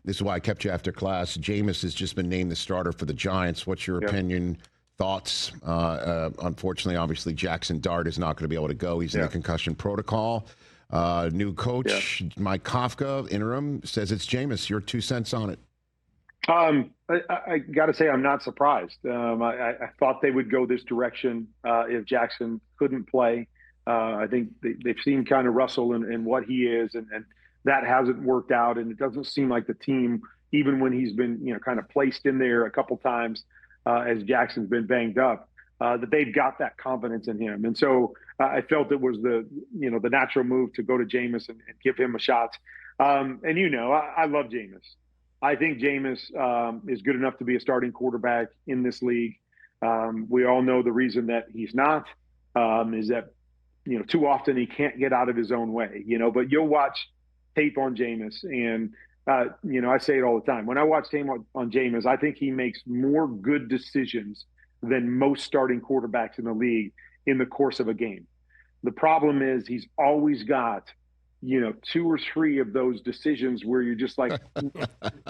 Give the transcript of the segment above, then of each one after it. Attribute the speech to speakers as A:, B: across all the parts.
A: this is why I kept you after class. Jameis has just been named the starter for the Giants. What's your opinion, thoughts? Unfortunately, obviously, Jaxson Dart is not going to be able to go. He's in the concussion protocol. New coach, Mike Kafka, interim, says it's Jameis. Your 2 cents on it.
B: I got to say, I'm not surprised. I thought they would go this direction if Jaxson couldn't play. I think they've seen kind of Russell and what he is, and that hasn't worked out. And it doesn't seem like the team, even when he's been kind of placed in there a couple times as Jackson's been banged up, that they've got that confidence in him. And so I felt it was the natural move to go to Jameis and give him a shot. And I love Jameis. I think Jameis is good enough to be a starting quarterback in this league. We all know the reason that he's not is that, too often he can't get out of his own way, but you'll watch tape on Jameis and, I say it all the time. When I watch tape on Jameis, I think he makes more good decisions than most starting quarterbacks in the league in the course of a game. The problem is he's always got, 2 or 3 of those decisions where you're just like,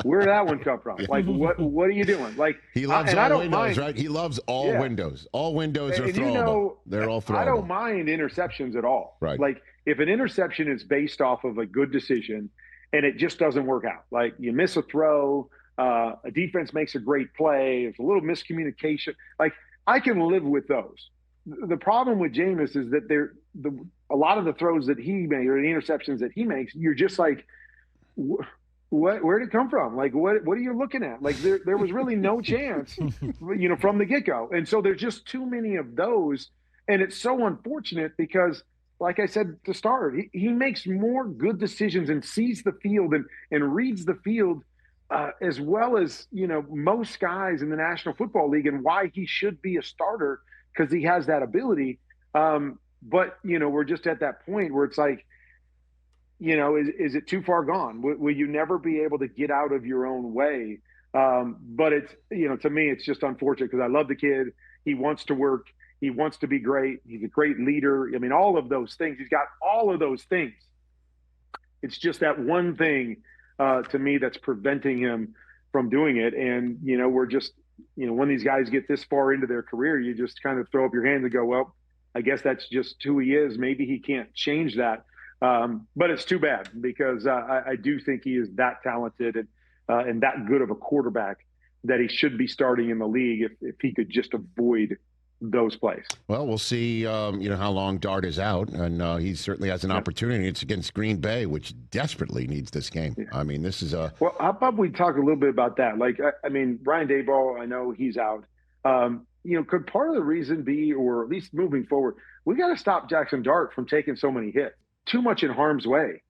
B: where did that one come from? Like, what are you doing? Like,
A: he loves all windows, right? He loves all windows. All windows are throwable. They're all throwable.
B: I don't mind interceptions at all.
A: Right.
B: Like, if an interception is based off of a good decision and it just doesn't work out, like you miss a throw, a defense makes a great play, there's a little miscommunication, like I can live with those. The problem with Jameis is that a lot of the throws that he made or the interceptions that he makes, you're just like, where did it come from? Like, what are you looking at? Like, there was really no chance, from the get-go. And so there's just too many of those. And it's so unfortunate because, like I said to start, he makes more good decisions and sees the field and reads the field as well as, most guys in the National Football League, and why he should be a starter because he has that ability. But, we're just at that point where it's like, is it too far gone? Will you never be able to get out of your own way? But it's, to me, it's just unfortunate because I love the kid. He wants to work. He wants to be great. He's a great leader. I mean, all of those things. He's got all of those things. It's just that one thing to me that's preventing him from doing it. And, we're just, when these guys get this far into their career, you just kind of throw up your hands and go, well, I guess that's just who he is. Maybe he can't change that. But it's too bad because I do think he is that talented and that good of a quarterback that he should be starting in the league if he could just avoid those plays.
A: Well, we'll see, how long Dart is out, and he certainly has an opportunity. It's against Green Bay, which desperately needs this game. Yeah. I mean, this is a...
B: Well, how about we talk a little bit about that? Like, I mean, Brian Daboll, I know he's out. Could part of the reason be, or at least moving forward, we got to stop Jaxson Dart from taking so many hits, too much in harm's way.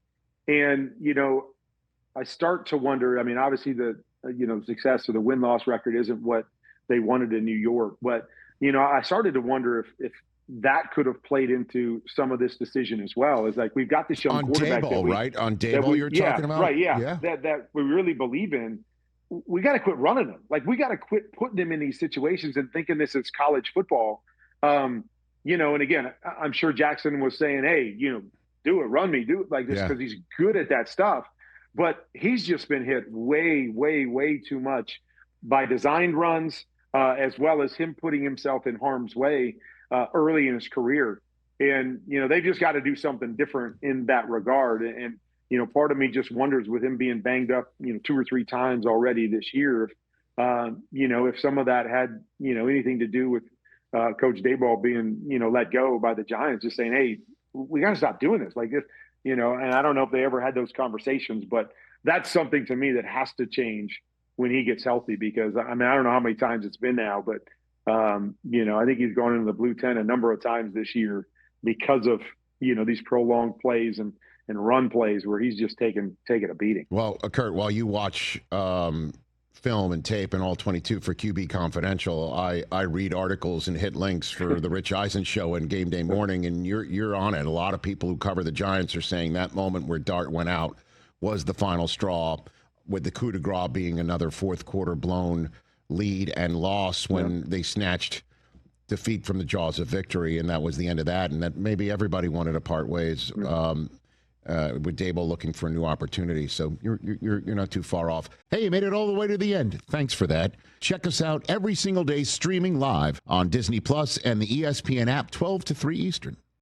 B: And, I start to wonder, I mean, obviously the, success of the win-loss record isn't what they wanted in New York, but I started to wonder if that could have played into some of this decision as well. It's like we've got this young quarterback.
A: Daboll, right? On Daboll you're talking about?
B: Right, yeah. That we really believe in. We got to quit running him. Like, we got to quit putting him in these situations and thinking this is college football. And again, I'm sure Jaxson was saying, hey, do it, run me, do it like this because he's good at that stuff. But he's just been hit way, way, way too much by designed runs, as well as him putting himself in harm's way early in his career. And, they've just got to do something different in that regard. And, part of me just wonders with him being banged up, 2 or 3 times already this year, if some of that had, anything to do with Coach Daboll being, let go by the Giants, just saying, hey, we got to stop doing this like this, and I don't know if they ever had those conversations, but that's something to me that has to change when he gets healthy, because I mean, I don't know how many times it's been now, but I think he's gone into the blue tent a number of times this year because of, these prolonged plays and run plays where he's just taking a beating.
A: Well, Kurt, while you watch film and tape and all 22 for QB Confidential, I read articles and hit links for the Rich Eisen Show and Game Day Morning, and you're on it. A lot of people who cover the Giants are saying that moment where Dart went out was the final straw, with the coup de grace being another fourth quarter blown lead and loss when they snatched defeat from the jaws of victory, and that was the end of that, and that maybe everybody wanted to part ways. with Dable looking for a new opportunity. So you're not too far off. Hey, you made it all the way to the end. Thanks for that. Check us out every single day streaming live on Disney Plus and the ESPN app 12 to 3 Eastern.